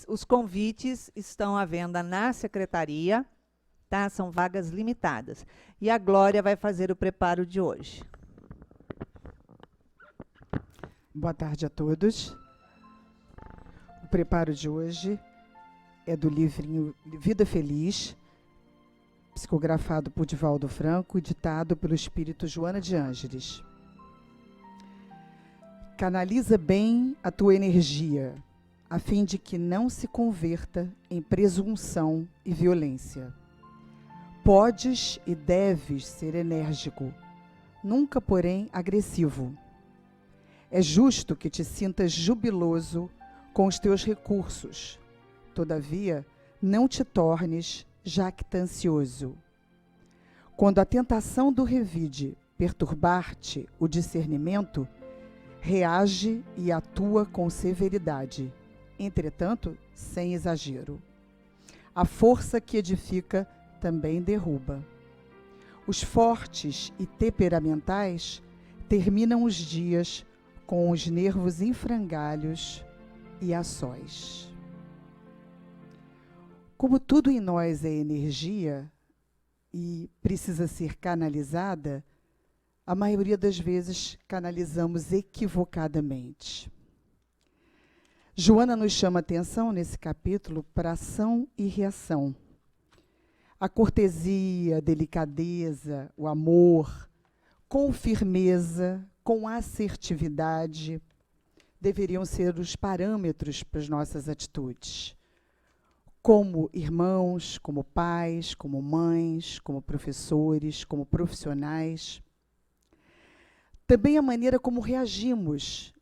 Os convites estão à venda na secretaria, tá? São vagas limitadas. E a Glória vai fazer o preparo de hoje. Boa tarde a todos. O preparo de hoje é do livrinho Vida Feliz, psicografado por Divaldo Franco e ditado pelo espírito Joana de Ângeles. Canaliza bem a tua energia, a fim de que não se converta em presunção e violência. Podes e deves ser enérgico, nunca, porém, agressivo. É justo que te sintas jubiloso com os teus recursos. Todavia, não te tornes jactancioso. Quando a tentação do revide perturbar-te o discernimento, reage e atua com severidade, entretanto, sem exagero. A força que edifica também derruba. Os fortes e temperamentais terminam os dias com os nervos em frangalhos e a sós. Como tudo em nós é energia e precisa ser canalizada, a maioria das vezes canalizamos equivocadamente. Joana nos chama a atenção nesse capítulo para ação e reação. A cortesia, a delicadeza, o amor, com firmeza, com assertividade, deveriam ser os parâmetros para as nossas atitudes. Como irmãos, como pais, como mães, como professores, como profissionais. Também a maneira como reagimos,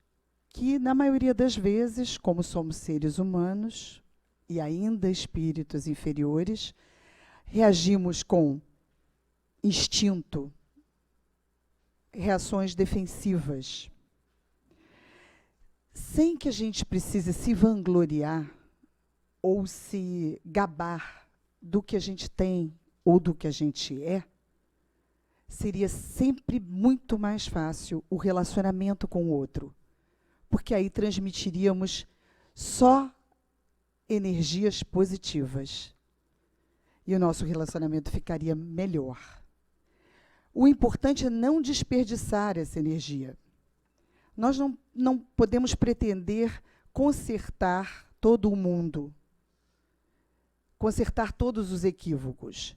que na maioria das vezes, como somos seres humanos e ainda espíritos inferiores, reagimos com instinto, reações defensivas. Sem que a gente precise se vangloriar ou se gabar do que a gente tem ou do que a gente é, seria sempre muito mais fácil o relacionamento com o outro, porque aí transmitiríamos só energias positivas e o nosso relacionamento ficaria melhor. O importante é não desperdiçar essa energia. Nós não podemos pretender consertar todo o mundo, consertar todos os equívocos.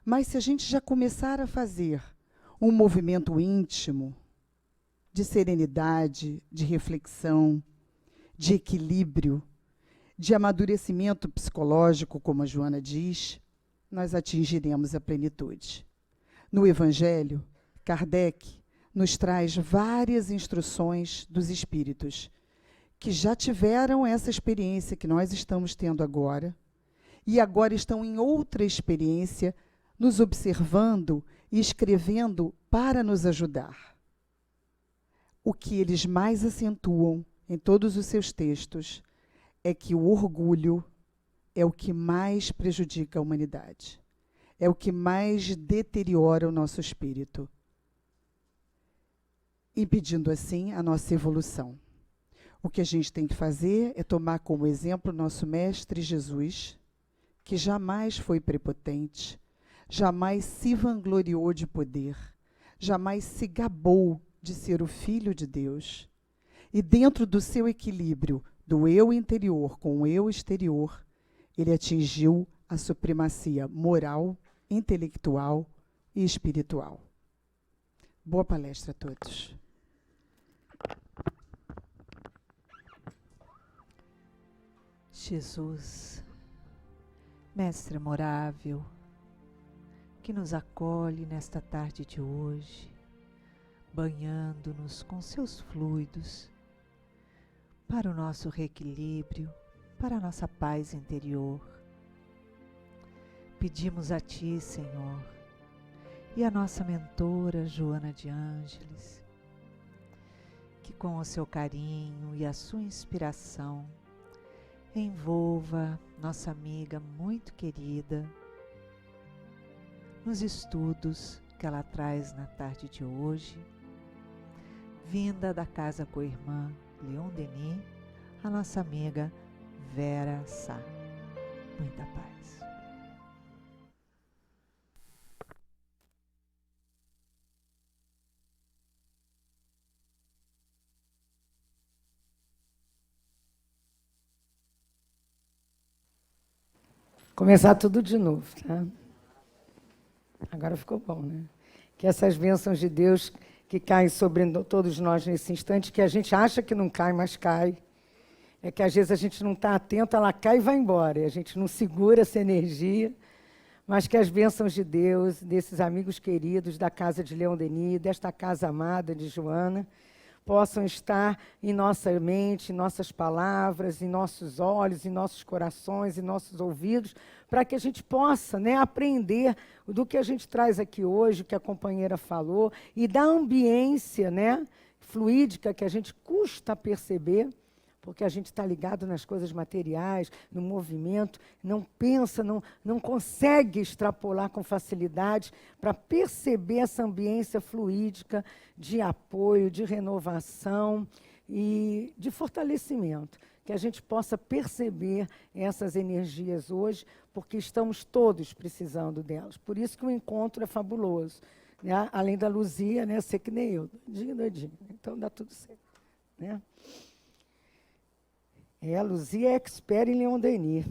Mas se a gente já começar a fazer um movimento íntimo, de serenidade, de reflexão, de equilíbrio, de amadurecimento psicológico, como a Joana diz, nós atingiremos a plenitude. No Evangelho, Kardec nos traz várias instruções dos espíritos que já tiveram essa experiência que nós estamos tendo agora e agora estão em outra experiência, nos observando e escrevendo para nos ajudar. O que eles mais acentuam em todos os seus textos é que o orgulho é o que mais prejudica a humanidade. É o que mais deteriora o nosso espírito, impedindo assim a nossa evolução. O que a gente tem que fazer é tomar como exemplo o nosso Mestre Jesus, que jamais foi prepotente, jamais se vangloriou de poder, jamais se gabou de ser o Filho de Deus. E dentro do seu equilíbrio do eu interior com o eu exterior, ele atingiu a supremacia moral, intelectual e espiritual. Boa palestra a todos. Jesus, Mestre amorável, que nos acolhe nesta tarde de hoje, banhando-nos com seus fluidos, para o nosso reequilíbrio, para a nossa paz interior. Pedimos a Ti, Senhor, e a nossa mentora Joana de Ângeles, que com o seu carinho e a sua inspiração envolva nossa amiga muito querida nos estudos que ela traz na tarde de hoje, vinda da Casa Coirmã Leon Denis, a nossa amiga Vera Sá. Muita paz. Começar tudo de novo, tá? Agora ficou bom, né? Que essas bênçãos de Deus que caem sobre todos nós nesse instante, que a gente acha que não cai, mas cai. É que às vezes a gente não está atento, ela cai e vai embora. E a gente não segura essa energia. Mas que as bênçãos de Deus, desses amigos queridos da casa de Leon Denis, desta casa amada de Joana, possam estar em nossa mente, em nossas palavras, em nossos olhos, em nossos corações, em nossos ouvidos, para que a gente possa, né, aprender do que a gente traz aqui hoje, o que a companheira falou, e da ambiência, né, fluídica que a gente custa a perceber, porque a gente está ligado nas coisas materiais, no movimento, não pensa, não consegue extrapolar com facilidade para perceber essa ambiência fluídica de apoio, de renovação e de fortalecimento. Que a gente possa perceber essas energias hoje, porque estamos todos precisando delas. Por isso que o encontro é fabuloso. Né? Além da Luzia, né, ser que nem eu, doidinho. Então dá tudo certo. Né? A Luzia é expert em Leon Denis.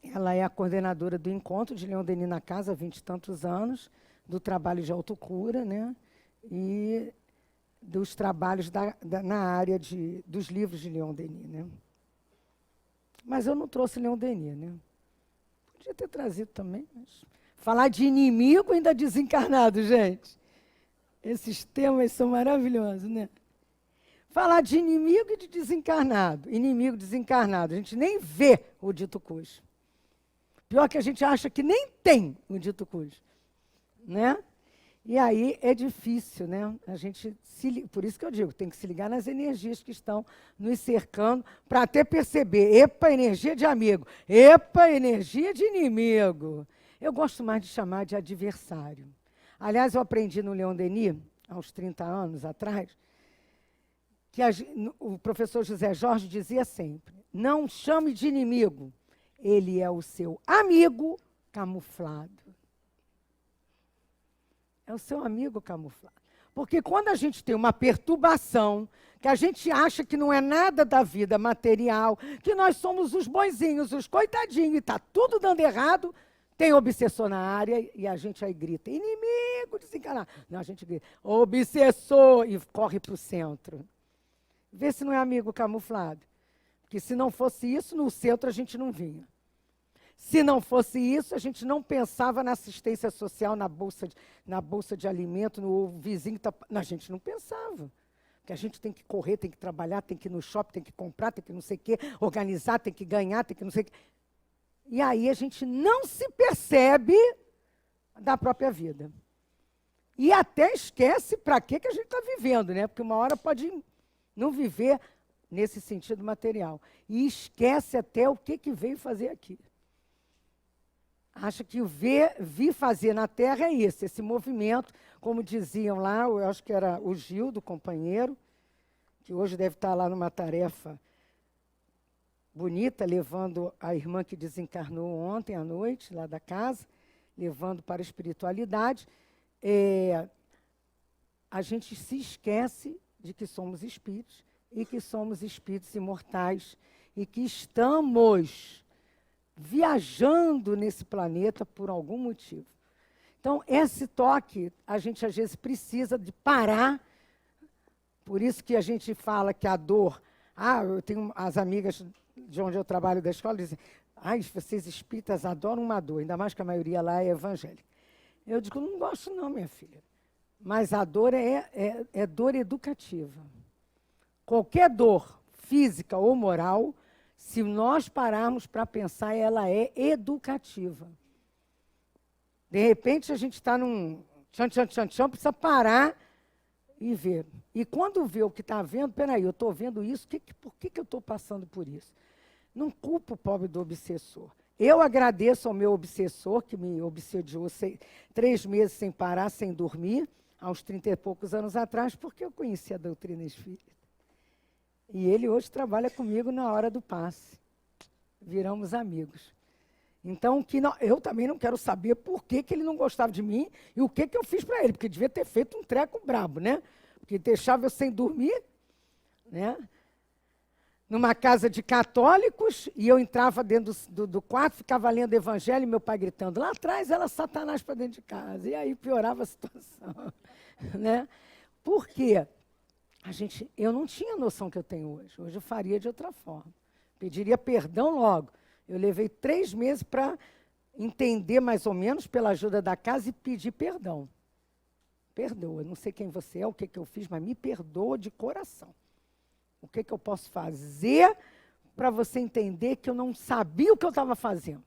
Ela é a coordenadora do encontro de Leon Denis na casa há 20 e tantos anos, do trabalho de autocura, né? E dos trabalhos na área dos livros de Leon Denis. Né? Mas eu não trouxe Leon Denis. Né? Podia ter trazido também. Mas... Falar de inimigo ainda desencarnado, gente. Esses temas são maravilhosos, né? Falar de inimigo e de desencarnado. Inimigo, desencarnado. A gente nem vê o dito cujo. Pior que a gente acha que nem tem o dito cujo. Né? E aí é difícil, né? A gente por isso que eu digo, tem que se ligar nas energias que estão nos cercando para até perceber, epa, energia de amigo, epa, energia de inimigo. Eu gosto mais de chamar de adversário. Aliás, eu aprendi no Leon Denis, há uns 30 anos atrás, que o professor José Jorge dizia sempre, não chame de inimigo, ele é o seu amigo camuflado. É o seu amigo camuflado. Porque quando a gente tem uma perturbação, que a gente acha que não é nada da vida material, que nós somos os bonzinhos, os coitadinhos, e está tudo dando errado, tem obsessor na área e a gente aí grita, inimigo desencarnado. Não, a gente grita, obsessor, e corre para o centro. Vê se não é amigo camuflado. Porque se não fosse isso, no centro a gente não vinha. Se não fosse isso, a gente não pensava na assistência social, na bolsa de alimento, no vizinho. A gente não pensava. Porque a gente tem que correr, tem que trabalhar, tem que ir no shopping, tem que comprar, tem que não sei o quê, organizar, tem que ganhar, tem que não sei o quê. E aí a gente não se percebe da própria vida. E até esquece para que a gente está vivendo, né? Porque uma hora pode não viver nesse sentido material. E esquece até o que veio fazer aqui. Acha que o vir fazer na Terra é isso, esse movimento, como diziam lá, eu acho que era o Gil, do companheiro, que hoje deve estar lá numa tarefa bonita, levando a irmã que desencarnou ontem à noite, lá da casa, levando para a espiritualidade. A gente se esquece de que somos espíritos e que somos espíritos imortais e que estamos viajando nesse planeta por algum motivo. Então, esse toque, a gente às vezes precisa de parar. Por isso que a gente fala que a dor... eu tenho as amigas de onde eu trabalho da escola, dizem, vocês espíritas adoram uma dor, ainda mais que a maioria lá é evangélica. Eu digo, não gosto não, minha filha. Mas a dor é dor educativa. Qualquer dor, física ou moral, se nós pararmos para pensar, ela é educativa. De repente, a gente está num tchan, precisa parar e ver. E quando vê o que está vendo, peraí, eu estou vendo isso, por que eu estou passando por isso? Não culpo o pobre do obsessor. Eu agradeço ao meu obsessor, que me obsediou 3 meses sem parar, sem dormir, há uns 30 e poucos anos atrás, porque eu conheci a doutrina espírita. E ele hoje trabalha comigo na hora do passe. Viramos amigos. Então, eu também não quero saber por que ele não gostava de mim e o que eu fiz para ele, porque devia ter feito um treco brabo, né? Porque deixava eu sem dormir, né? Numa casa de católicos, e eu entrava dentro do quarto, ficava lendo o evangelho, e meu pai gritando, lá atrás era Satanás para dentro de casa. E aí piorava a situação. Né? Por quê? Eu não tinha a noção que eu tenho hoje. Hoje eu faria de outra forma. Pediria perdão logo. Eu levei 3 meses para entender mais ou menos, pela ajuda da casa, e pedir perdão. Perdoa, não sei quem você é, o que eu fiz, mas me perdoa de coração. O que eu posso fazer para você entender que eu não sabia o que eu estava fazendo?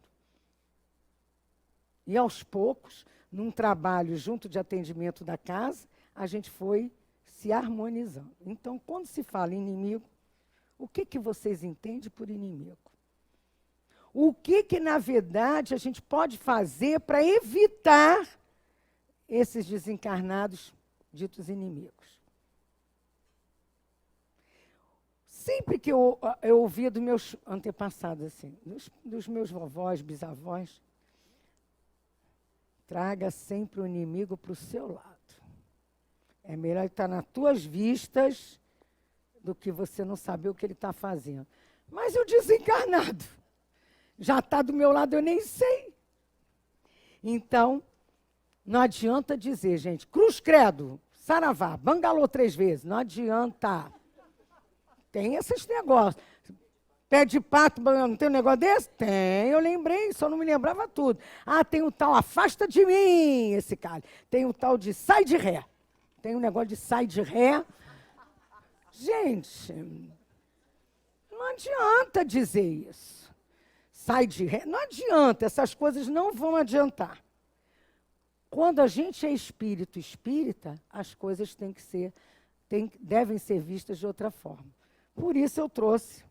E aos poucos, num trabalho junto de atendimento da casa, a gente foi se harmonizando. Então, quando se fala em inimigo, o que vocês entendem por inimigo? O que na verdade, a gente pode fazer para evitar esses desencarnados ditos inimigos? Sempre que eu ouvia dos meus antepassados, assim, dos meus vovós, bisavós, traga sempre o inimigo para o seu lado. É melhor estar nas tuas vistas do que você não saber o que ele está fazendo. Mas o desencarnado já está do meu lado, eu nem sei. Então, não adianta dizer, gente, cruz credo, saravá, bangalô 3 vezes, não adianta. Tem esses negócios. Pé de pato, não tem um negócio desse? Tem, eu lembrei, só não me lembrava tudo. Ah, tem o tal afasta de mim, esse cara. Tem o tal de sai de ré. Tem um negócio de sai de ré. Gente, não adianta dizer isso. Sai de ré, não adianta, essas coisas não vão adiantar. Quando a gente é espírito espírita, as coisas devem ser vistas de outra forma. Por isso eu trouxe,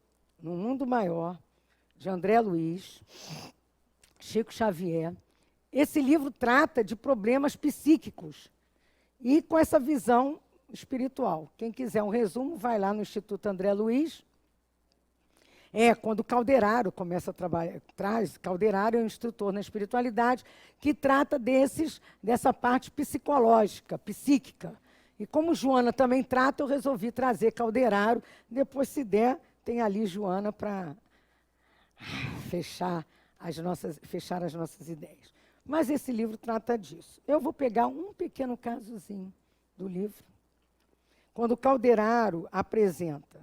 No Mundo Maior, de André Luiz, Chico Xavier. Esse livro trata de problemas psíquicos e com essa visão espiritual. Quem quiser um resumo, vai lá no Instituto André Luiz. Quando Calderaro começa a trabalhar, Calderaro é um instrutor na espiritualidade que trata dessa parte psicológica, psíquica. E como Joana também trata, eu resolvi trazer Calderaro. Depois, se der, tem ali Joana para fechar as nossas ideias. Mas esse livro trata disso. Eu vou pegar um pequeno casozinho do livro. Quando Calderaro apresenta,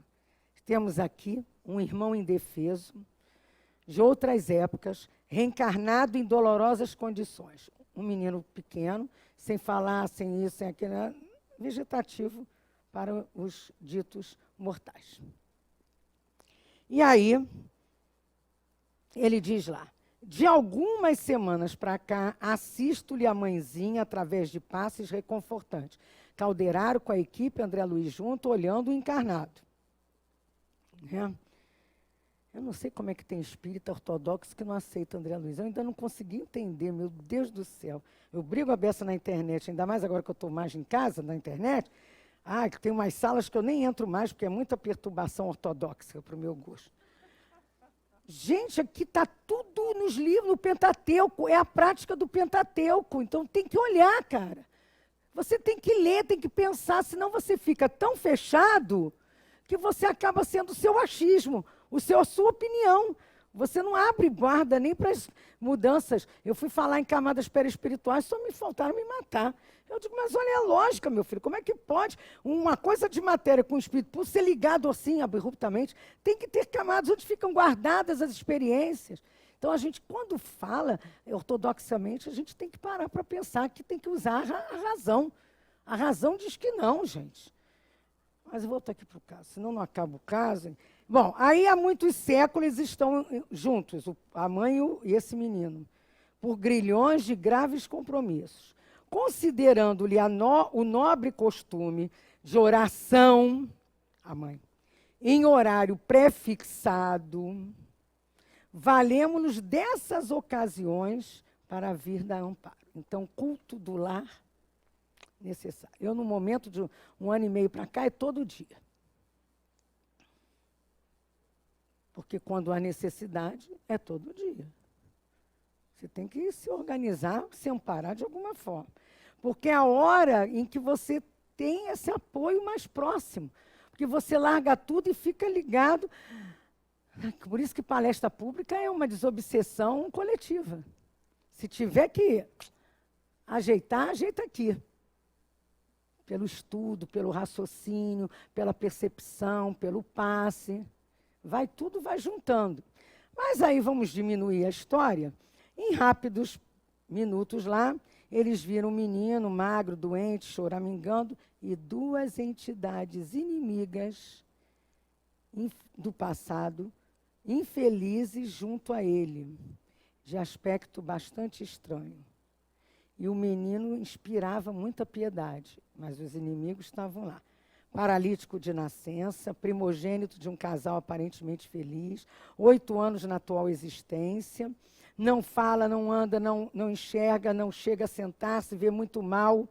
temos aqui um irmão indefeso, de outras épocas, reencarnado em dolorosas condições. Um menino pequeno, sem falar, sem isso, sem aquilo, vegetativo para os ditos mortais. E aí, ele diz lá, de algumas semanas para cá, assisto-lhe a mãezinha através de passes reconfortantes. Calderaro com a equipe, André Luiz junto, olhando o encarnado. Eu não sei como é que tem espírita ortodoxo que não aceita André Luiz. Eu ainda não consegui entender, meu Deus do céu. Eu brigo a beça na internet, ainda mais agora que eu estou mais em casa, na internet. Que tem umas salas que eu nem entro mais, porque é muita perturbação ortodoxa para o meu gosto. Gente, aqui está tudo nos livros, no Pentateuco. É a prática do Pentateuco. Então, tem que olhar, cara. Você tem que ler, tem que pensar, senão você fica tão fechado que você acaba sendo o seu achismo, a sua opinião. Você não abre guarda nem para as mudanças. Eu fui falar em camadas perispirituais, só me faltaram me matar. Eu digo, mas olha a lógica, meu filho, como é que pode uma coisa de matéria com o espírito, por ser ligado assim, abruptamente, tem que ter camadas onde ficam guardadas as experiências. Então, a gente, quando fala ortodoxamente, a gente tem que parar para pensar que tem que usar a razão. A razão diz que não, gente. Mas eu vou voltar aqui para o caso, senão não acaba o caso. Bom, aí há muitos séculos estão juntos, a mãe e esse menino, por grilhões de graves compromissos. Considerando-lhe o nobre costume de oração, a mãe, em horário pré-fixado, valemos-nos dessas ocasiões para vir dar amparo. Então, culto do lar necessário. Eu, no momento de 1 ano e meio para cá, é todo dia. Porque quando há necessidade, é todo dia. Você tem que se organizar, se amparar de alguma forma. Porque é a hora em que você tem esse apoio mais próximo. Porque você larga tudo e fica ligado. Por isso que palestra pública é uma desobsessão coletiva. Se tiver que ajeitar, ajeita aqui. Pelo estudo, pelo raciocínio, pela percepção, pelo passe. Tudo vai juntando. Mas aí vamos diminuir a história. Em rápidos minutos lá, eles viram um menino magro, doente, choramingando, e duas entidades inimigas do passado, infelizes junto a ele, de aspecto bastante estranho. E o menino inspirava muita piedade, mas os inimigos estavam lá. Paralítico de nascença, primogênito de um casal aparentemente feliz, 8 anos na atual existência, não fala, não anda, não enxerga, não chega a sentar-se, vê muito mal,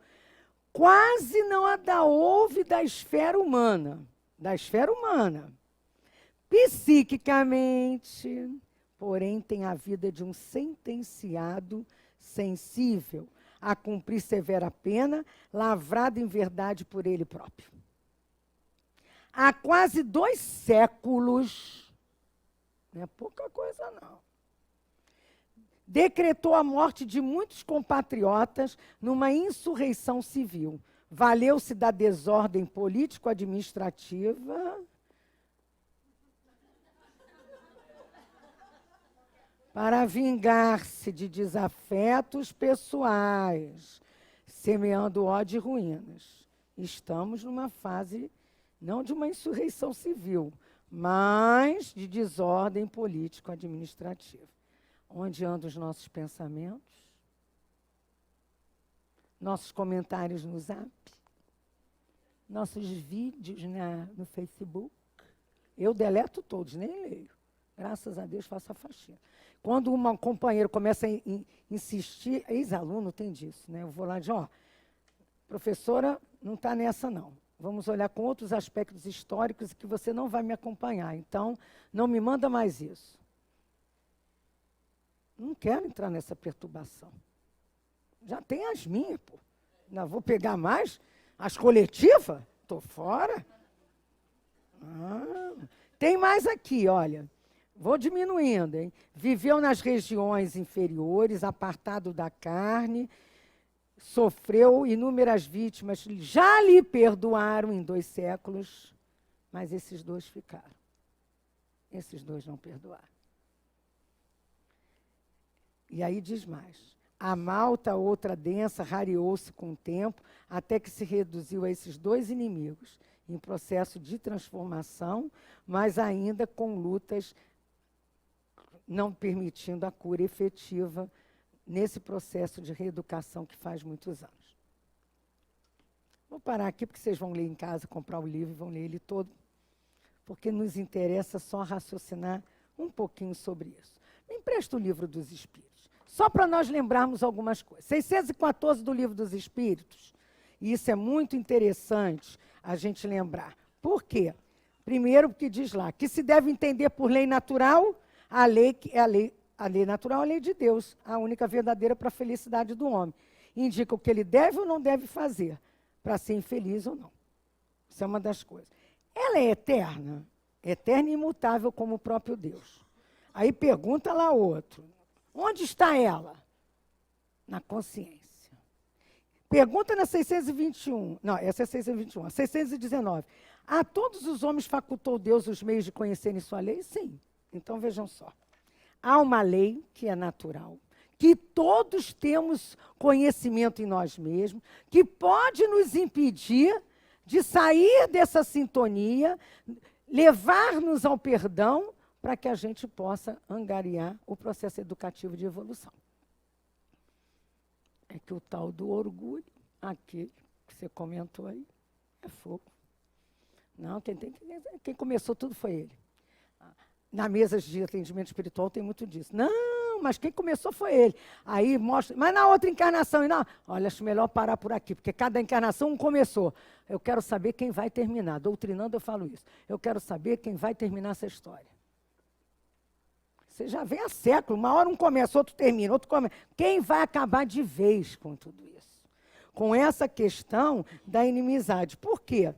quase não ouve da esfera humana. Psiquicamente, porém, tem a vida de um sentenciado sensível a cumprir severa pena, lavrado em verdade por ele próprio. Há quase 2 séculos, não é pouca coisa não, decretou a morte de muitos compatriotas numa insurreição civil. Valeu-se da desordem político-administrativa para vingar-se de desafetos pessoais, semeando ódio e ruínas. Estamos numa fase, não de uma insurreição civil, mas de desordem político-administrativa. Onde andam os nossos pensamentos? Nossos comentários no Zap? Nossos vídeos no Facebook? Eu deleto todos, nem leio. Graças a Deus faço a faxina. Quando um companheiro começa a insistir, ex-aluno tem disso, né? Eu vou lá e digo, professora, não está nessa não. Vamos olhar com outros aspectos históricos que você não vai me acompanhar. Então, não me manda mais isso. Não quero entrar nessa perturbação. Já tem as minhas, pô. Ainda vou pegar mais? As coletivas? Estou fora. Tem mais aqui, olha. Vou diminuindo, hein? Viveu nas regiões inferiores, apartado da carne, sofreu inúmeras vítimas. Já lhe perdoaram em 2 séculos, mas esses 2 ficaram. Esses 2 não perdoaram. E aí diz mais. A malta, outra densa, rareou-se com o tempo, até que se reduziu a esses 2 inimigos, em processo de transformação, mas ainda com lutas não permitindo a cura efetiva nesse processo de reeducação que faz muitos anos. Vou parar aqui, porque vocês vão ler em casa, comprar o livro e vão ler ele todo, porque nos interessa só raciocinar um pouquinho sobre isso. Me empresta o Livro dos Espíritos. Só para nós lembrarmos algumas coisas. 614 do Livro dos Espíritos. E isso é muito interessante a gente lembrar. Por quê? Primeiro, porque diz lá que se deve entender por lei natural, a lei natural é a lei de Deus, a única verdadeira para a felicidade do homem. Indica o que ele deve ou não deve fazer, para ser infeliz ou não. Isso é uma das coisas. Ela é eterna e imutável como o próprio Deus. Aí pergunta lá outro. Onde está ela? Na consciência. Pergunta na 621. Não, essa é 621. A 619. A todos os homens facultou Deus os meios de conhecerem sua lei? Sim. Então vejam só. Há uma lei que é natural, que todos temos conhecimento em nós mesmos, que pode nos impedir de sair dessa sintonia, levar-nos ao perdão, para que a gente possa angariar o processo educativo de evolução. É que o tal do orgulho, aquele que você comentou aí, é fogo. Não, quem começou tudo foi ele. Na mesa de atendimento espiritual tem muito disso. Não, mas quem começou foi ele. Aí mostra, mas na outra encarnação, não, olha, acho melhor parar por aqui, porque cada encarnação um começou. Eu quero saber quem vai terminar. Doutrinando eu falo isso. Eu quero saber quem vai terminar essa história. Você já vem há séculos, uma hora um começa, outro termina, outro começa. Quem vai acabar de vez com tudo isso? Com essa questão da inimizade. Por quê?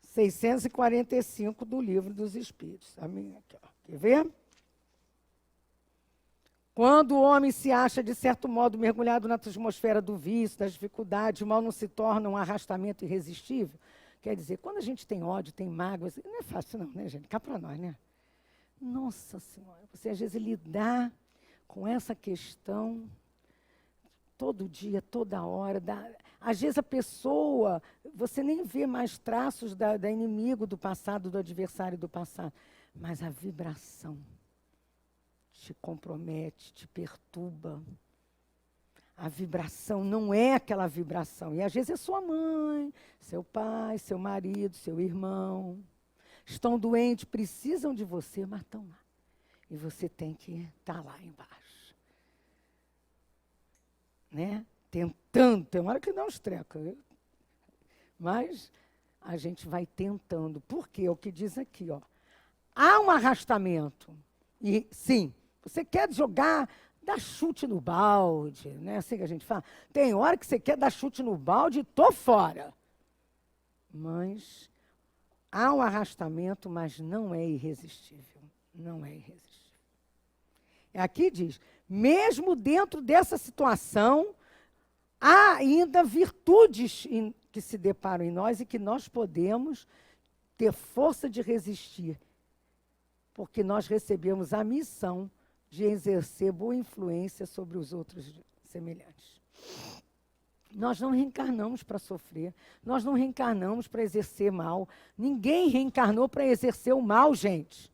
645 do Livro dos Espíritos. A minha aqui, ó. Quer ver? Quando o homem se acha, de certo modo, mergulhado na atmosfera do vício, das dificuldades, o mal não se torna um arrastamento irresistível. Quer dizer, quando a gente tem ódio, tem mágoas, não é fácil não, né, gente? Cá para nós, né? Nossa Senhora, você às vezes lidar com essa questão todo dia, toda hora. Às vezes a pessoa, você nem vê mais traços da inimigo do passado, do adversário do passado, mas a vibração te compromete, te perturba. A vibração não é aquela vibração. E às vezes é sua mãe, seu pai, seu marido, seu irmão. Estão doentes, precisam de você, mas estão lá. E você tem que estar lá embaixo. Né? Tentando, tem uma hora que dá uns trecos. Mas a gente vai tentando. Por quê? É o que diz aqui, ó. Há um arrastamento. E sim, você quer jogar, dá chute no balde, não é assim que a gente fala? Tem hora que você quer dar chute no balde e tô fora. Mas há um arrastamento, mas não é irresistível. Não é irresistível. Aqui diz, mesmo dentro dessa situação, há ainda virtudes que se deparam em nós e que nós podemos ter força de resistir, porque nós recebemos a missão de exercer boa influência sobre os outros semelhantes. Nós não reencarnamos para sofrer, nós não reencarnamos para exercer mal. Ninguém reencarnou para exercer o mal, gente.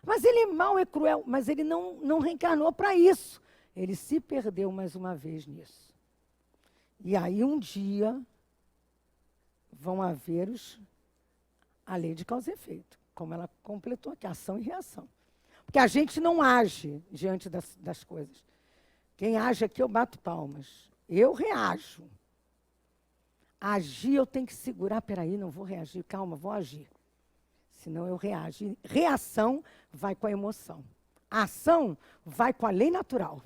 Mas ele é mau, é cruel, mas ele não reencarnou para isso. Ele se perdeu mais uma vez nisso. E aí um dia vão haver a lei de causa e efeito, como ela completou aqui, ação e reação. Porque a gente não age diante das coisas. Quem age aqui, eu bato palmas. Eu reajo. Agir, eu tenho que segurar. Peraí, não vou reagir. Calma, vou agir. Senão eu reajo. E reação vai com a emoção. A ação vai com a lei natural.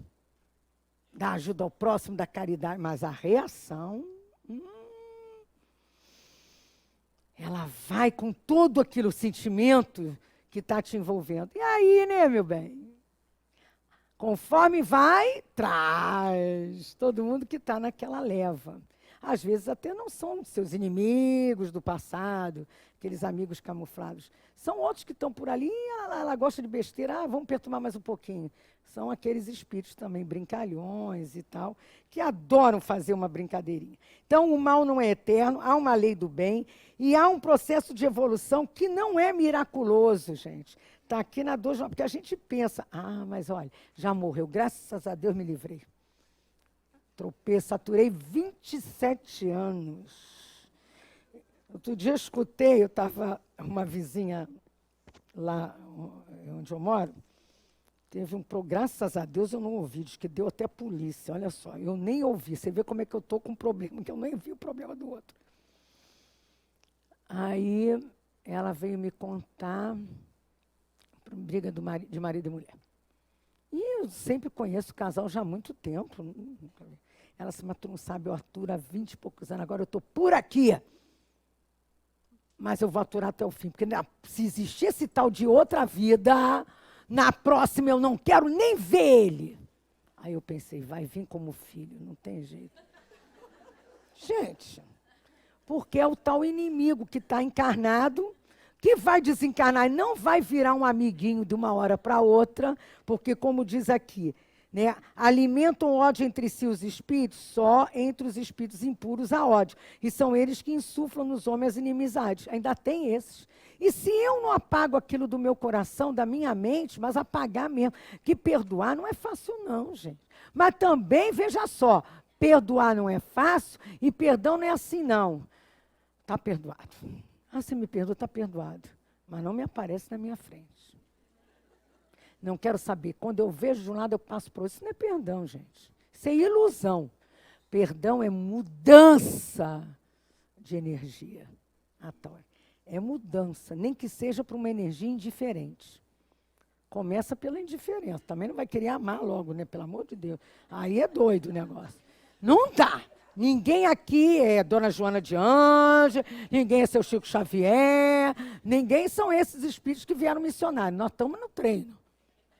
Da ajuda ao próximo, da caridade. Mas a reação, ela vai com todo aquele sentimento que está te envolvendo. E aí, né, meu bem? Conforme vai, traz todo mundo que está naquela leva. Às vezes até não são seus inimigos do passado, aqueles amigos camuflados. São outros que estão por ali, ela gosta de besteira, vamos perturbar mais um pouquinho. São aqueles espíritos também, brincalhões e tal, que adoram fazer uma brincadeirinha. Então, o mal não é eterno, há uma lei do bem e há um processo de evolução que não é miraculoso, gente. Está aqui na dor, porque a gente pensa, mas olha, já morreu, graças a Deus me livrei. Tropei, saturei 27 anos. Outro dia eu escutei, eu estava, uma vizinha lá onde eu moro, teve um programa, graças a Deus eu não ouvi, diz que deu até polícia, olha só, eu nem ouvi, você vê como é que eu estou com problema, que eu nem vi o problema do outro. Aí ela veio me contar, briga de marido e mulher. E eu sempre conheço o casal já há muito tempo. Ela disse, mas tu não sabe, eu aturo há 20 e poucos anos, agora eu estou por aqui. Mas eu vou aturar até o fim, porque se existir esse tal de outra vida, na próxima eu não quero nem ver ele. Aí eu pensei, vai vir como filho, não tem jeito. Gente, porque é o tal inimigo que está encarnado, que vai desencarnar e não vai virar um amiguinho de uma hora para outra, porque, como diz aqui, né, alimentam ódio entre si os espíritos, só entre os espíritos impuros há ódio. E são eles que insuflam nos homens as inimizades. Ainda tem esses. E se eu não apago aquilo do meu coração, da minha mente, mas apagar mesmo, que perdoar não é fácil não, gente. Mas também, veja só, perdoar não é fácil e perdão não é assim não. Está perdoado. Você me perdoa, está perdoado. Mas não me aparece na minha frente. Não quero saber. Quando eu vejo de um lado, eu passo para o outro. Isso não é perdão, gente. Isso é ilusão. Perdão é mudança de energia. É mudança, nem que seja para uma energia indiferente. Começa pela indiferença. Também não vai querer amar logo, né? Pelo amor de Deus. Aí é doido o negócio. Não dá. Ninguém aqui é Dona Joana de Ângeles, ninguém é seu Chico Xavier, ninguém são esses espíritos que vieram missionários. Nós estamos no treino,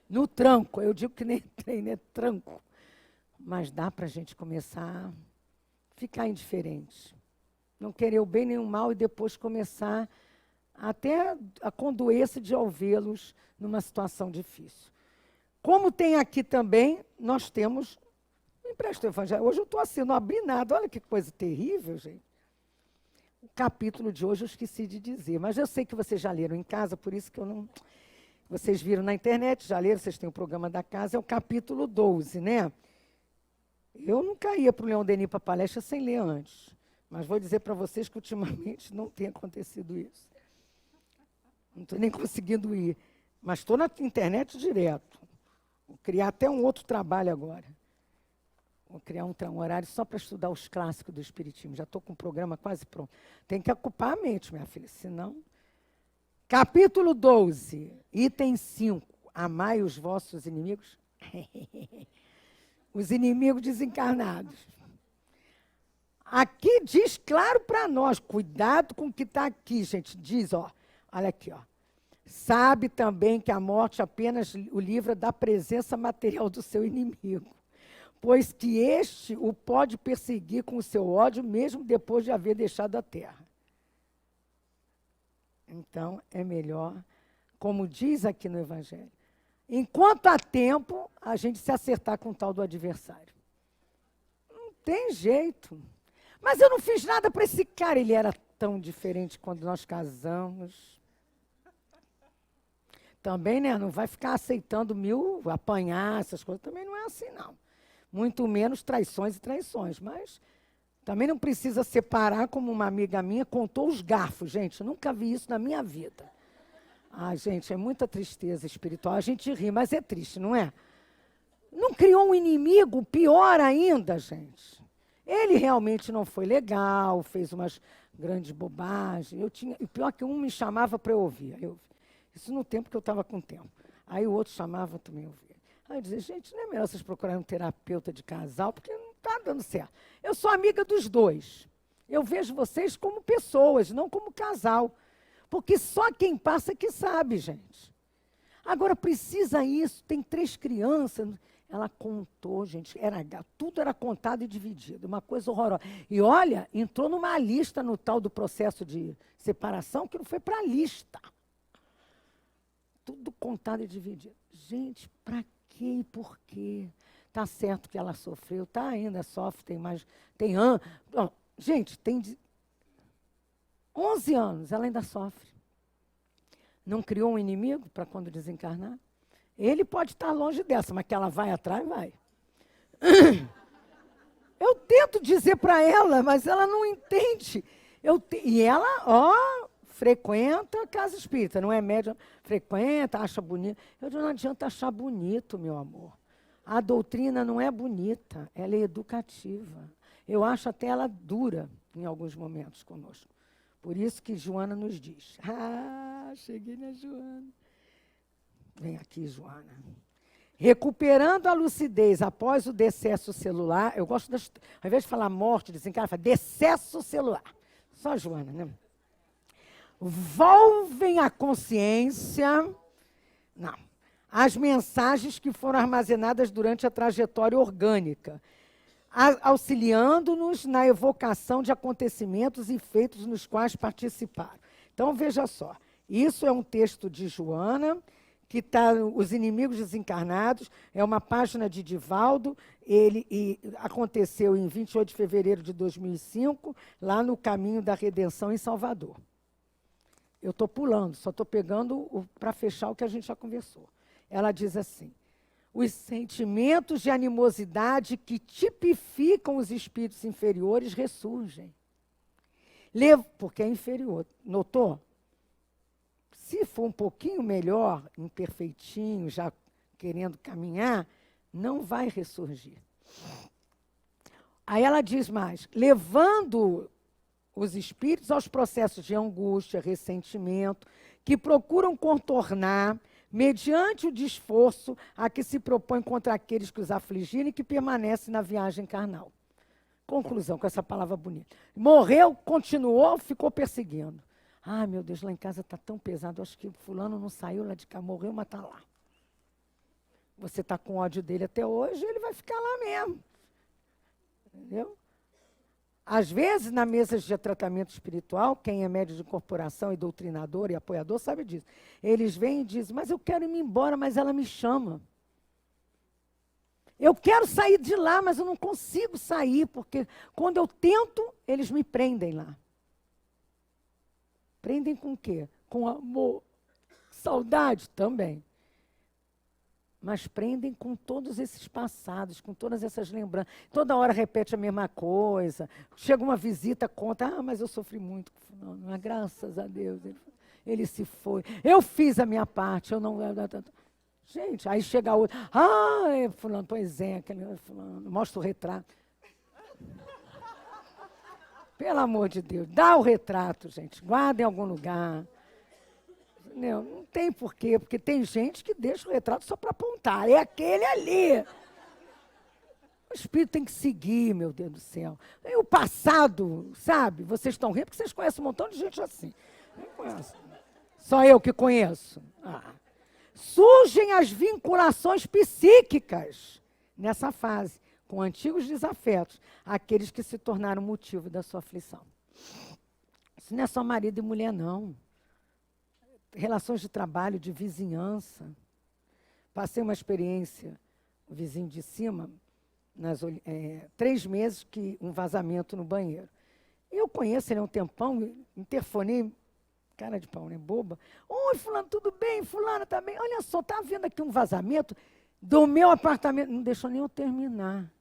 no tranco. Eu digo que nem treino, é tranco. Mas dá para a gente começar a ficar indiferente. Não querer o bem nem o mal e depois começar até a condoer-se de ao vê-los numa situação difícil. Como tem aqui também, nós temos... Me empresta o Evangelho. Hoje eu estou assim, não abri nada. Olha que coisa terrível, gente. O capítulo de hoje eu esqueci de dizer, mas eu sei que vocês já leram em casa, por isso que eu não... Vocês viram na internet, já leram, vocês têm o programa da casa, é o capítulo 12, né? Eu nunca ia para o Leão Denis para palestra sem ler antes, mas vou dizer para vocês que ultimamente não tem acontecido isso. Não estou nem conseguindo ir, mas estou na internet direto. Vou criar até um outro trabalho agora. Vou criar um horário só para estudar os clássicos do Espiritismo. Já estou com o programa quase pronto. Tem que ocupar a mente, minha filha, senão... Capítulo 12, item 5. Amai os vossos inimigos. Os inimigos desencarnados. Aqui diz claro para nós, cuidado com o que está aqui, gente. Diz, ó, olha aqui, ó. Sabe também que a morte apenas o livra da presença material do seu inimigo, pois que este o pode perseguir com o seu ódio, mesmo depois de haver deixado a terra. Então, é melhor, como diz aqui no Evangelho, enquanto há tempo, a gente se acertar com o tal do adversário. Não tem jeito. Mas eu não fiz nada para esse cara. Ele era tão diferente quando nós casamos. Também, né, não vai ficar aceitando apanhar, essas coisas. Também não é assim, não. Muito menos traições e traições, mas também não precisa separar, como uma amiga minha contou os garfos, gente, eu nunca vi isso na minha vida. Ah, gente, é muita tristeza espiritual, a gente ri, mas é triste, não é? Não criou um inimigo, pior ainda, gente. Ele realmente não foi legal, fez umas grandes bobagens, e pior que um me chamava para eu ouvir, isso no tempo que eu estava com tempo, aí o outro chamava também ouvir. Aí eu dizia, gente, não é melhor vocês procurarem um terapeuta de casal, porque não está dando certo. Eu sou amiga dos dois. Eu vejo vocês como pessoas, não como casal. Porque só quem passa que sabe, gente. Agora, precisa isso, tem 3 crianças. Ela contou, gente, tudo era contado e dividido, uma coisa horrorosa. E olha, entrou numa lista no tal do processo de separação, que não foi para a lista. Tudo contado e dividido. Gente, para quê e por quê? Está certo que ela sofreu, ainda sofre, tem anos. Gente, tem 11 anos, ela ainda sofre. Não criou um inimigo para quando desencarnar? Ele pode estar longe dessa, mas que ela vai atrás, vai. Eu tento dizer para ela, mas ela não entende. E ela, frequenta a casa espírita, não é médium, frequenta, acha bonito. Eu digo, não adianta achar bonito, meu amor. A doutrina não é bonita, ela é educativa. Eu acho até ela dura em alguns momentos conosco. Por isso que Joana nos diz. Cheguei na Joana. Vem aqui, Joana. Recuperando a lucidez após o decesso celular, eu gosto ao invés de falar morte, desencarne, fala decesso celular. Só Joana, né? Volvem à consciência, as mensagens que foram armazenadas durante a trajetória orgânica, auxiliando-nos na evocação de acontecimentos e feitos nos quais participaram. Então, veja só, isso é um texto de Joana, que está Os Inimigos Desencarnados, é uma página de Divaldo, aconteceu em 28 de fevereiro de 2005, lá no Caminho da Redenção, em Salvador. Eu estou pulando, só estou pegando para fechar o que a gente já conversou. Ela diz assim, os sentimentos de animosidade que tipificam os espíritos inferiores ressurgem. Porque é inferior. Notou? Se for um pouquinho melhor, imperfeitinho, já querendo caminhar, não vai ressurgir. Aí ela diz mais, levando os espíritos aos processos de angústia, ressentimento, que procuram contornar mediante o desforço a que se propõe contra aqueles que os afligirem e que permanecem na viagem carnal. Conclusão, com essa palavra bonita. Morreu, continuou, ficou perseguindo. Ah, meu Deus, lá em casa está tão pesado, acho que fulano não saiu lá de cá, morreu, mas está lá. Você está com ódio dele até hoje, ele vai ficar lá mesmo. Entendeu? Às vezes, na mesa de tratamento espiritual, quem é médium de corporação e doutrinador e apoiador sabe disso. Eles vêm e dizem, mas eu quero ir embora, mas ela me chama. Eu quero sair de lá, mas eu não consigo sair, porque quando eu tento, eles me prendem lá. Prendem com o quê? Com amor, saudade também. Mas prendem com todos esses passados, com todas essas lembranças. Toda hora repete a mesma coisa. Chega uma visita, conta, mas eu sofri muito com fulano, mas graças a Deus, ele se foi. Eu fiz a minha parte, eu não... Gente, aí chega outro, fulano, pois é, aquele fulano, mostra o retrato. Pelo amor de Deus, dá o retrato, gente, guarda em algum lugar. Não tem porquê, porque tem gente que deixa o retrato só para apontar, é aquele ali. O espírito tem que seguir, meu Deus do céu. E o passado, sabe, vocês estão rindo porque vocês conhecem um montão de gente assim. Não conheço. Só eu que conheço. Surgem as vinculações psíquicas nessa fase, com antigos desafetos, aqueles que se tornaram motivo da sua aflição. Isso não é só marido e mulher, não. Relações de trabalho, de vizinhança. Passei uma experiência, o vizinho de cima, 3 meses, um vazamento no banheiro. Eu conheço ele há um tempão, interfonei, cara de pau, né, boba. Oi, fulano, tudo bem? Fulano, tá bem? Olha só, tá vendo aqui um vazamento do meu apartamento. Não deixou nem eu terminar.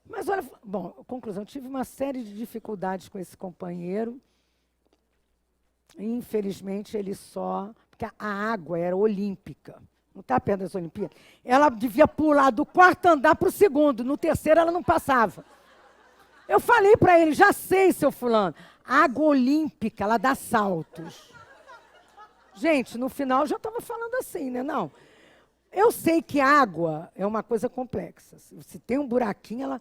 Mas olha, bom, conclusão, tive uma série de dificuldades com esse companheiro. Infelizmente, ele porque a água era olímpica. Não está perto das Olimpíadas. Ela devia pular do 4º andar para o 2º. No 3º, ela não passava. Eu falei para ele, já sei, seu fulano, água olímpica, ela dá saltos. Gente, no final, eu já estava falando assim, né? Não. Eu sei que água é uma coisa complexa. Se tem um buraquinho,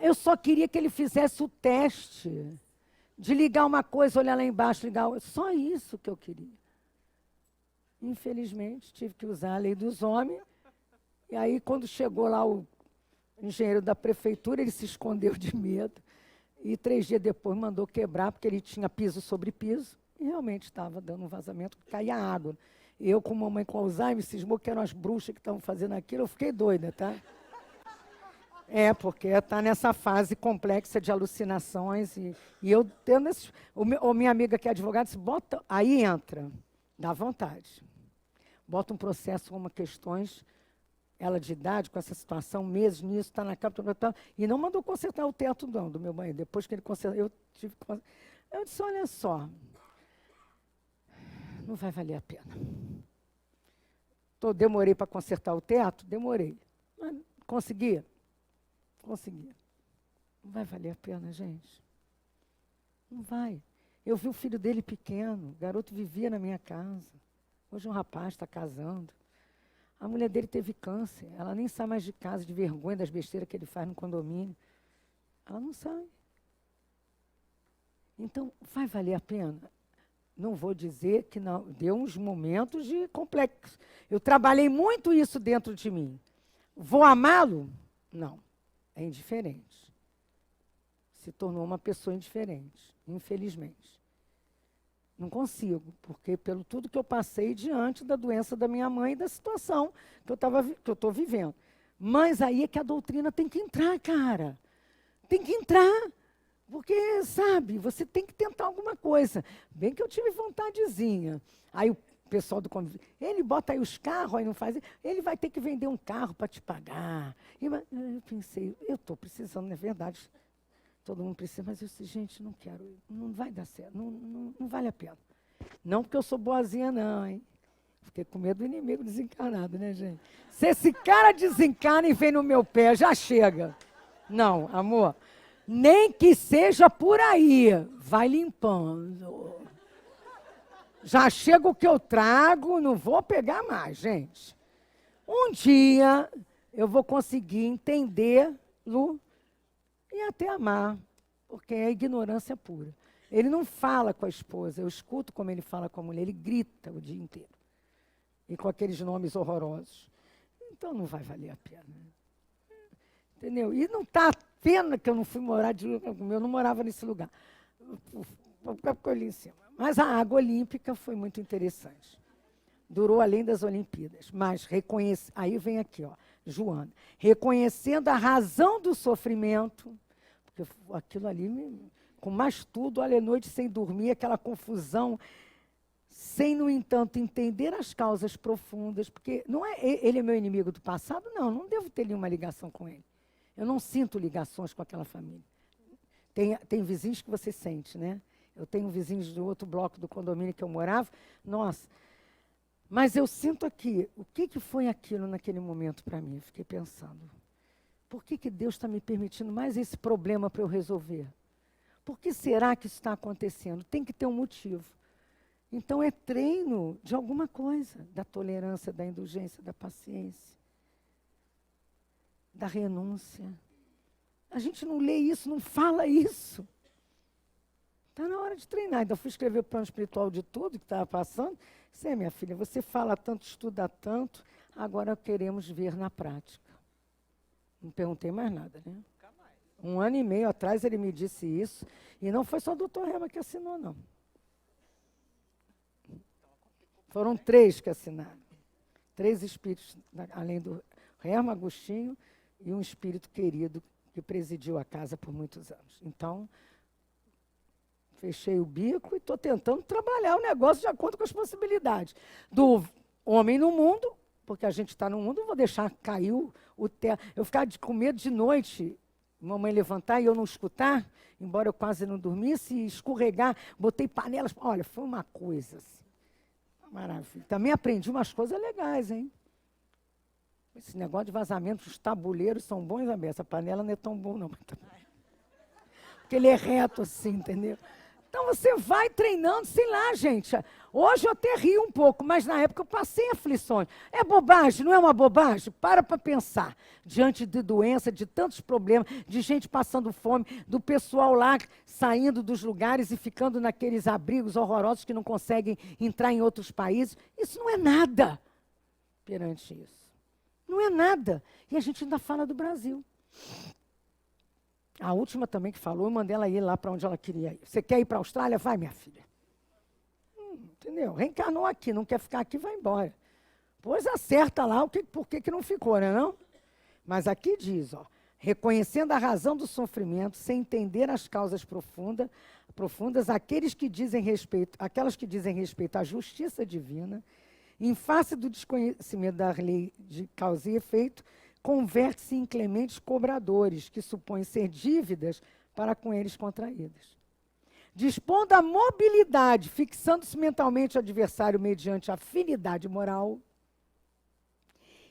eu só queria que ele fizesse o teste de ligar uma coisa, olhar lá embaixo, ligar outra. Só isso que eu queria. Infelizmente, tive que usar a lei dos homens. E aí, quando chegou lá o engenheiro da prefeitura, ele se escondeu de medo. E 3 dias depois mandou quebrar, porque ele tinha piso sobre piso. E realmente estava dando um vazamento, caía água. Eu, com mamãe com Alzheimer, cismou que eram as bruxas que estavam fazendo aquilo. Eu fiquei doida, tá? Porque está nessa fase complexa de alucinações. E eu tendo minha amiga que é advogada disse, bota, aí entra, dá vontade. Bota um processo com questões, ela de idade, com essa situação, meses nisso, está na capa, e não mandou consertar o teto não, do meu banheiro. Depois que ele consertou, eu disse, olha só, não vai valer a pena. Demorei para consertar o teto? Demorei. Mas consegui? Consegui. Não vai valer a pena, gente. Não vai. Eu vi o filho dele pequeno, o garoto vivia na minha casa. Hoje um rapaz está casando. A mulher dele teve câncer. Ela nem sai mais de casa de vergonha das besteiras que ele faz no condomínio. Ela não sai. Então, vai valer a pena? Não vou dizer que não. Deu uns momentos de complexo. Eu trabalhei muito isso dentro de mim. Vou amá-lo? Não. É indiferente. Se tornou uma pessoa indiferente, infelizmente. Não consigo, porque pelo tudo que eu passei diante da doença da minha mãe e da situação que eu estou vivendo. Mas aí é que a doutrina tem que entrar, cara. Tem que entrar. Porque, sabe, você tem que tentar alguma coisa. Bem que eu tive vontadezinha. Aí o pessoal do convívio, ele bota aí os carros, aí não faz. Ele vai ter que vender um carro para te pagar. Eu pensei, eu estou precisando, não é verdade. Todo mundo precisa, mas eu disse, gente, não quero, não vai dar certo, não vale a pena. Não porque eu sou boazinha, não, hein? Fiquei com medo do inimigo desencarnado, né, gente? Se esse cara desencarna e vem no meu pé, já chega. Não, amor, nem que seja por aí, vai limpando. Já chega o que eu trago, não vou pegar mais, gente. Um dia eu vou conseguir entendê-lo e até amar, porque é ignorância pura. Ele não fala com a esposa, eu escuto como ele fala com a mulher, ele grita o dia inteiro. E com aqueles nomes horrorosos. Então não vai valer a pena. Entendeu? E não está a pena que eu não fui morar de lugar nenhum, eu não morava nesse lugar. Ficou ali em cima. Mas a água olímpica foi muito interessante. Durou além das Olimpíadas. Mas aí vem aqui, ó, Joana. Reconhecendo a razão do sofrimento, porque aquilo ali, com mais tudo, olha, a noite sem dormir, aquela confusão, sem, no entanto, entender as causas profundas, porque não é ele é meu inimigo do passado, não devo ter nenhuma ligação com ele. Eu não sinto ligações com aquela família. Tem vizinhos que você sente, né? Eu tenho vizinhos do outro bloco do condomínio que eu morava, nossa. Mas eu sinto aqui, o que foi aquilo naquele momento para mim? Eu fiquei pensando, por que Deus está me permitindo mais esse problema para eu resolver? Por que será que isso está acontecendo? Tem que ter um motivo. Então é treino de alguma coisa, da tolerância, da indulgência, da paciência, da renúncia. A gente não lê isso, não fala isso. Está na hora de treinar. Então, eu fui escrever o plano espiritual de tudo que estava passando. Disse, minha filha, você fala tanto, estuda tanto, agora queremos ver na prática. Não perguntei mais nada, né? 1 ano e meio atrás ele me disse isso, e não foi só o doutor Rema que assinou, não. Foram 3 que assinaram. 3 espíritos, além do Herma, Agostinho e um espírito querido que presidiu a casa por muitos anos. Então, fechei o bico e estou tentando trabalhar o negócio de acordo com as possibilidades do homem no mundo, porque a gente está no mundo, não vou deixar cair o teto. Eu ficar com medo de noite, mamãe levantar e eu não escutar, embora eu quase não dormisse, e escorregar, botei panelas. Olha, foi uma coisa assim. Maravilha. Também aprendi umas coisas legais, hein? Esse negócio de vazamento, os tabuleiros são bons, essa panela não é tão bom, não. Porque ele é reto assim, entendeu? Então você vai treinando, sei lá, gente. Hoje eu até rio um pouco, mas na época eu passei aflições. É bobagem, não é uma bobagem? Para pensar. Diante de doença, de tantos problemas, de gente passando fome, do pessoal lá saindo dos lugares e ficando naqueles abrigos horrorosos que não conseguem entrar em outros países. Isso não é nada perante isso. Não é nada. E a gente ainda fala do Brasil. A última também que falou, eu mandei ela ir lá para onde ela queria ir. Você quer ir para a Austrália? Vai, minha filha. Entendeu? Reencarnou aqui, não quer ficar aqui, vai embora. Pois acerta lá por que não ficou, né, não? Mas aqui diz, ó, reconhecendo a razão do sofrimento, sem entender as causas profundas, aquelas que dizem respeito à justiça divina, em face do desconhecimento da lei de causa e efeito, converte-se em clementes cobradores, que supõem ser dívidas para com eles contraídas. Dispondo a mobilidade, fixando-se mentalmente o adversário mediante afinidade moral,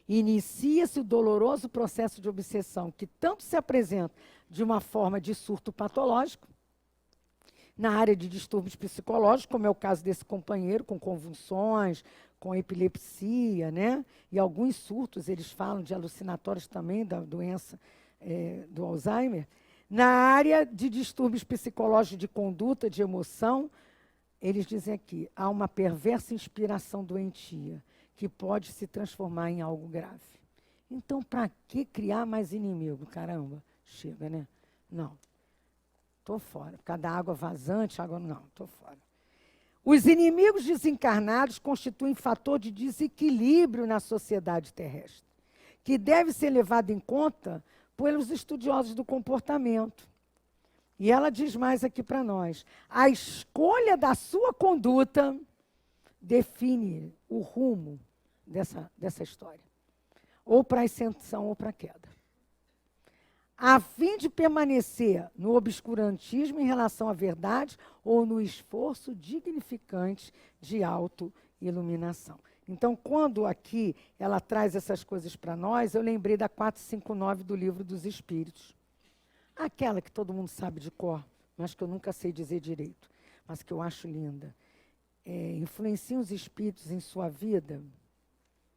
inicia-se o doloroso processo de obsessão, que tanto se apresenta de uma forma de surto patológico, na área de distúrbios psicológicos, como é o caso desse companheiro, com convulsões, com epilepsia, né? E alguns surtos, eles falam de alucinatórios também, da doença do Alzheimer. Na área de distúrbios psicológicos de conduta, de emoção, eles dizem aqui, há uma perversa inspiração doentia, que pode se transformar em algo grave. Então, para que criar mais inimigo? Caramba, chega, né? Não, estou fora. Por causa da água vazante, não, estou fora. Os inimigos desencarnados constituem fator de desequilíbrio na sociedade terrestre, que deve ser levado em conta pelos estudiosos do comportamento. E ela diz mais aqui para nós, a escolha da sua conduta define o rumo dessa história, ou para a ascensão ou para a queda. A fim de permanecer no obscurantismo em relação à verdade ou no esforço dignificante de autoiluminação. Então, quando aqui ela traz essas coisas para nós, eu lembrei da 459 do Livro dos Espíritos. Aquela que todo mundo sabe de cor, mas que eu nunca sei dizer direito, mas que eu acho linda. influenciam os espíritos em sua vida,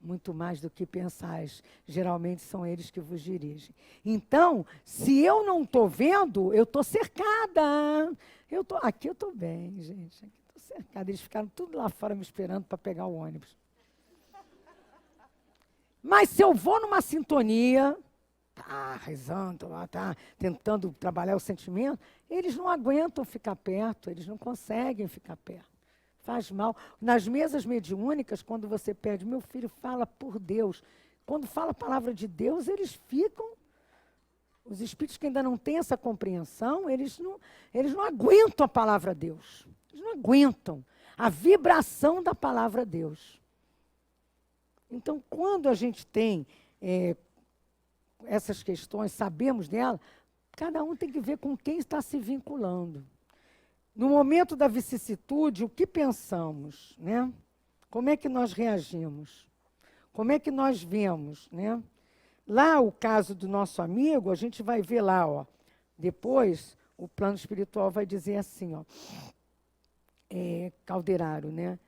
muito mais do que pensais. Geralmente são eles que vos dirigem. Então, se eu não estou vendo, eu estou cercada. Aqui eu estou bem, gente. Aqui estou cercada. Eles ficaram tudo lá fora me esperando para pegar o ônibus. Mas se eu vou numa sintonia, rezando, tentando trabalhar o sentimento, eles não aguentam ficar perto, eles não conseguem ficar perto. Faz mal. Nas mesas mediúnicas, quando você pede, meu filho, fala por Deus. Quando fala a palavra de Deus, eles ficam. Os espíritos que ainda não têm essa compreensão, eles não aguentam a palavra Deus. Eles não aguentam a vibração da palavra Deus. Então, quando a gente tem essas questões, sabemos dela, cada um tem que ver com quem está se vinculando. No momento da vicissitude, o que pensamos, né? Como é que nós reagimos? Como é que nós vemos, né? Lá, o caso do nosso amigo, a gente vai ver lá, ó. Depois, o plano espiritual vai dizer assim, ó. Calderaro, né?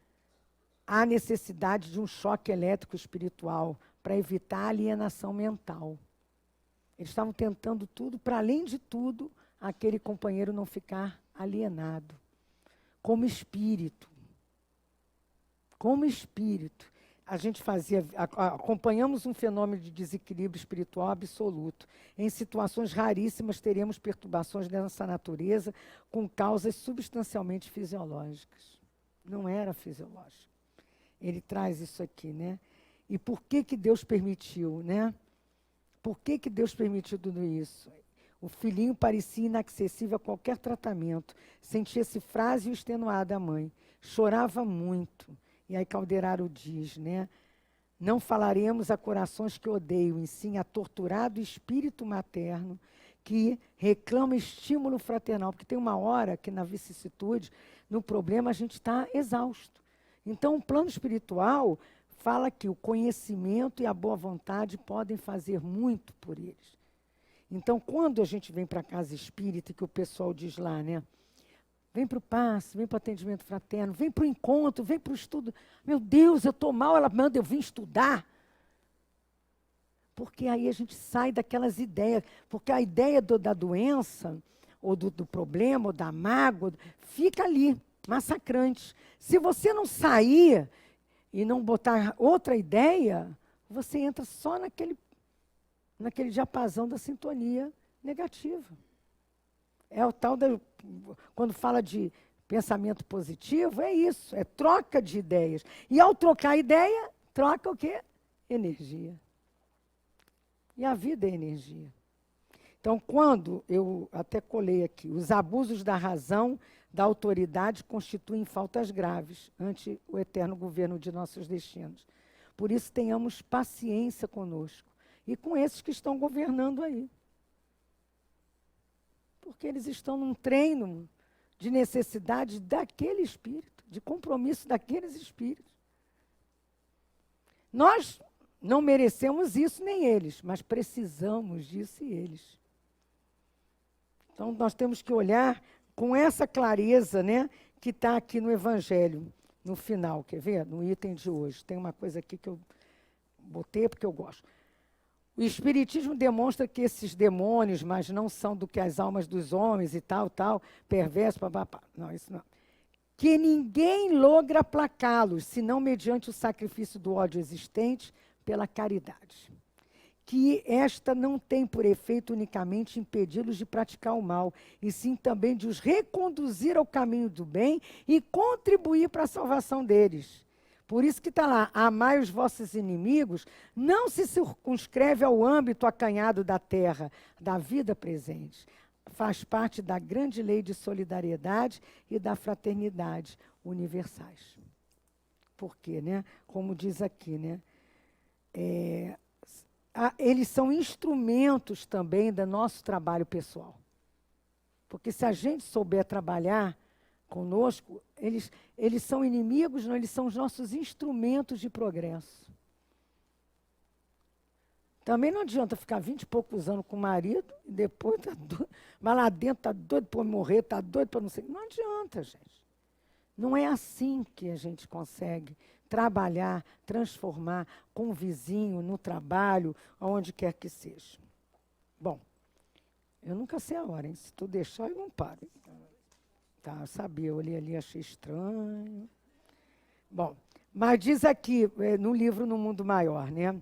Há necessidade de um choque elétrico espiritual para evitar a alienação mental. Eles estavam tentando tudo, para além de tudo, aquele companheiro não ficar alienado. Como espírito. Como espírito. A gente acompanhamos um fenômeno de desequilíbrio espiritual absoluto. Em situações raríssimas, teremos perturbações dessa natureza com causas substancialmente fisiológicas. Não era fisiológico. Ele traz isso aqui, né? E por que Deus permitiu, né? Por que Deus permitiu tudo isso? O filhinho parecia inacessível a qualquer tratamento. Sentia-se frágil e extenuada a mãe. Chorava muito. E aí Calderaro diz, né? Não falaremos a corações que odeiam, e sim a torturado espírito materno que reclama estímulo fraternal. Porque tem uma hora que na vicissitude, no problema, a gente está exausto. Então, o plano espiritual fala que o conhecimento e a boa vontade podem fazer muito por eles. Então, quando a gente vem para a casa espírita, que o pessoal diz lá, né? Vem para o passe, vem para o atendimento fraterno, vem para o encontro, vem para o estudo. Meu Deus, eu estou mal, ela manda eu vir estudar. Porque aí a gente sai daquelas ideias. Porque a ideia da doença, ou do problema, ou da mágoa, fica ali, massacrante. Se você não sair e não botar outra ideia, você entra só naquele diapasão da sintonia negativa. É o tal quando fala de pensamento positivo, é isso, é troca de ideias. E ao trocar ideia, troca o quê? Energia. E a vida é energia. Então, quando, eu até colei aqui, os abusos da razão, da autoridade constituem faltas graves ante o eterno governo de nossos destinos. Por isso, tenhamos paciência conosco e com esses que estão governando aí. Porque eles estão num treino de necessidade daquele espírito, de compromisso daqueles espíritos. Nós não merecemos isso, nem eles, mas precisamos disso e eles. Então, nós temos que olhar com essa clareza, né, que está aqui no Evangelho, no final, quer ver? No item de hoje. Tem uma coisa aqui que eu botei porque eu gosto. O Espiritismo demonstra que esses demônios, mas não são do que as almas dos homens e tal, perversos, papapá. Não, isso não. Que ninguém logra aplacá-los, senão mediante o sacrifício do ódio existente pela caridade. Que esta não tem por efeito unicamente impedi-los de praticar o mal, e sim também de os reconduzir ao caminho do bem e contribuir para a salvação deles. Por isso que está lá, amai os vossos inimigos, não se circunscreve ao âmbito acanhado da terra, da vida presente. Faz parte da grande lei de solidariedade e da fraternidade universais. Por quê, né? Como diz aqui, né? Eles são instrumentos também do nosso trabalho pessoal. Porque se a gente souber trabalhar conosco, eles são inimigos, não, eles são os nossos instrumentos de progresso. Também não adianta ficar 20 e poucos anos com o marido e depois tá doido, mas lá dentro está doido para morrer, está doido para não sei. Não adianta, gente. Não é assim que a gente consegue trabalhar, transformar com o vizinho, no trabalho, aonde quer que seja. Bom, eu nunca sei a hora, hein? Se tu deixar, eu não paro. Tá, eu sabia, eu olhei ali, achei estranho. Bom, mas diz aqui, no livro No Mundo Maior, né?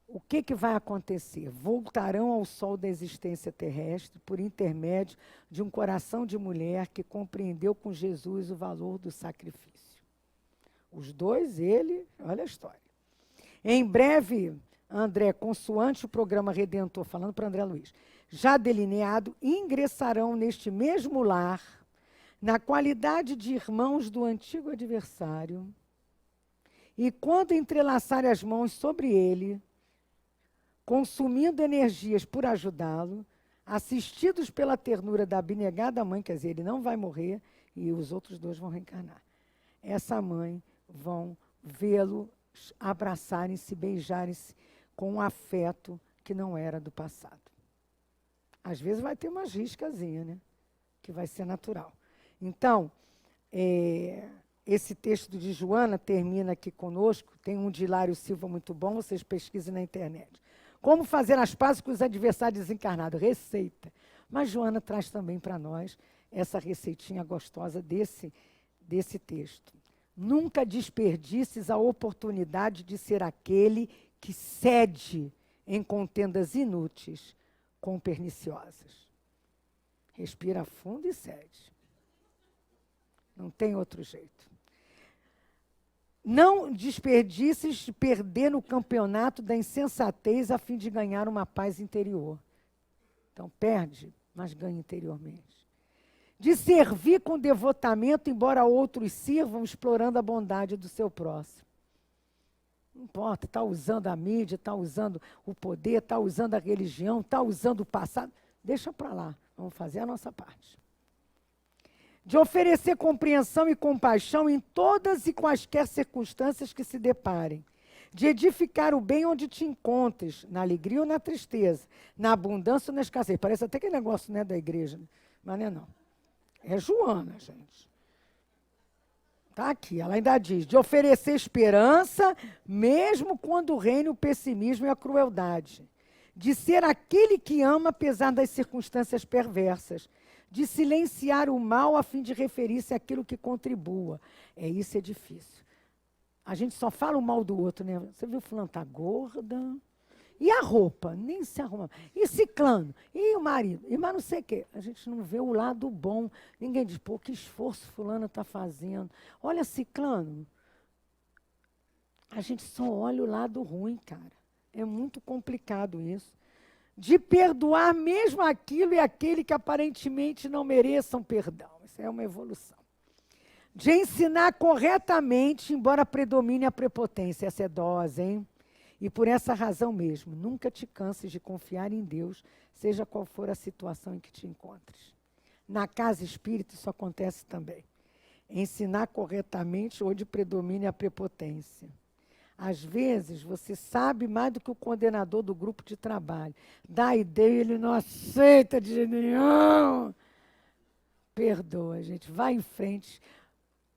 O que vai acontecer? Voltarão ao sol da existência terrestre por intermédio de um coração de mulher que compreendeu com Jesus o valor do sacrifício. Os dois, ele, olha a história. Em breve, André, consoante o programa Redentor, falando para André Luiz, já delineado, ingressarão neste mesmo lar, na qualidade de irmãos do antigo adversário, e quando entrelaçarem as mãos sobre ele, consumindo energias por ajudá-lo, assistidos pela ternura da abnegada mãe, quer dizer, ele não vai morrer e os outros dois vão reencarnar. Essa mãe vão vê-lo, abraçarem-se, beijarem-se com um afeto que não era do passado. Às vezes vai ter uma riscazinha, né? Que vai ser natural. Então, esse texto de Joana termina aqui conosco, tem um de Hilário Silva muito bom, vocês pesquisem na internet. Como fazer as pazes com os adversários desencarnados? Receita. Mas Joana traz também para nós essa receitinha gostosa desse texto. Nunca desperdices a oportunidade de ser aquele que cede em contendas inúteis com perniciosas. Respira fundo e cede. Não tem outro jeito. Não desperdices de perder no campeonato da insensatez a fim de ganhar uma paz interior. Então, perde, mas ganha interiormente. De servir com devotamento, embora outros sirvam, explorando a bondade do seu próximo. Não importa, está usando a mídia, está usando o poder, está usando a religião, está usando o passado. Deixa para lá, vamos fazer a nossa parte. De oferecer compreensão e compaixão em todas e quaisquer circunstâncias que se deparem. De edificar o bem onde te encontres, na alegria ou na tristeza, na abundância ou na escassez. Parece até aquele negócio, né, da igreja, né? Mas não é não. É Joana, gente. Está aqui, ela ainda diz, de oferecer esperança, mesmo quando reine o pessimismo e a crueldade. De ser aquele que ama, apesar das circunstâncias perversas. De silenciar o mal a fim de referir-se àquilo que contribua. Isso é difícil. A gente só fala o mal do outro, né? Você viu, fulano tá gorda. E a roupa? Nem se arruma. E ciclano? E o marido? E mais não sei o quê. A gente não vê o lado bom. Ninguém diz, pô, que esforço fulano está fazendo. Olha, ciclano. A gente só olha o lado ruim, cara. É muito complicado isso. De perdoar mesmo aquilo e aquele que aparentemente não mereçam perdão. Isso é uma evolução. De ensinar corretamente, embora predomine a prepotência. Essa é dose, hein? E por essa razão mesmo, nunca te canses de confiar em Deus, seja qual for a situação em que te encontres. Na casa espírita isso acontece também. Ensinar corretamente onde predomine a prepotência. Às vezes, você sabe mais do que o coordenador do grupo de trabalho. Dá a ideia, ele não aceita de jeito nenhum. Perdoa, gente. Vai em frente.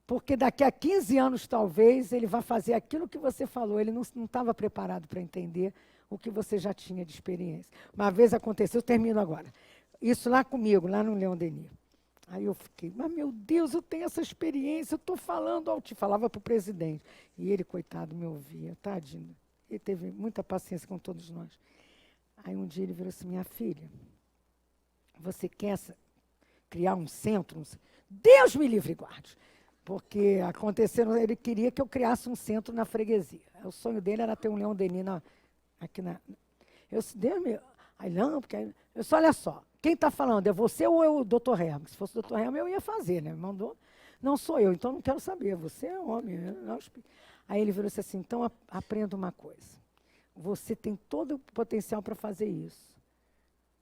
Porque daqui a 15 anos, talvez, ele vai fazer aquilo que você falou. Ele não estava preparado para entender o que você já tinha de experiência. Uma vez aconteceu, eu termino agora. Isso lá comigo, lá no Leon Denis. Aí eu fiquei, mas meu Deus, eu tenho essa experiência, eu estou falando alto. Falava para o presidente. E ele, coitado, me ouvia, tadinho. Ele teve muita paciência com todos nós. Aí um dia ele virou assim, minha filha, você quer criar um centro? Deus me livre e guarde. Porque aconteceu, ele queria que eu criasse um centro na freguesia. O sonho dele era ter um Leon Denis aqui na... Eu disse, Deus me... Aí não, porque... Eu disse, olha só, quem está falando, é você ou é o doutor Hermes? Se fosse o doutor Hermes, eu ia fazer, né? Me mandou. Não sou eu, então não quero saber. Você é homem. Aí ele virou assim, então aprenda uma coisa. Você tem todo o potencial para fazer isso.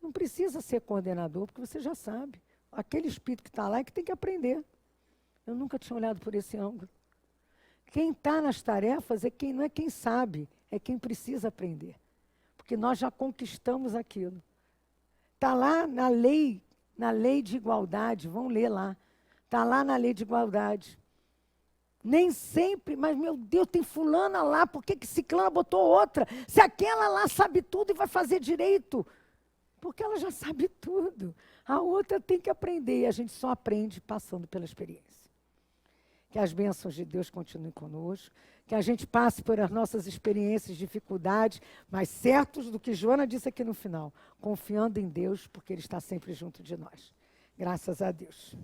Não precisa ser coordenador, porque você já sabe. Aquele espírito que está lá é que tem que aprender. Eu nunca tinha olhado por esse ângulo. Quem está nas tarefas não é quem sabe, é quem precisa aprender. Porque nós já conquistamos aquilo. Está lá na lei de igualdade, vão ler lá. Está lá na lei de igualdade. Nem sempre, mas meu Deus, tem fulana lá, por que ciclana botou outra? Se aquela lá sabe tudo e vai fazer direito, porque ela já sabe tudo. A outra tem que aprender, e a gente só aprende passando pela experiência. Que as bênçãos de Deus continuem conosco, que a gente passe por as nossas experiências, dificuldades, mas certos do que Joana disse aqui no final, confiando em Deus, porque Ele está sempre junto de nós. Graças a Deus.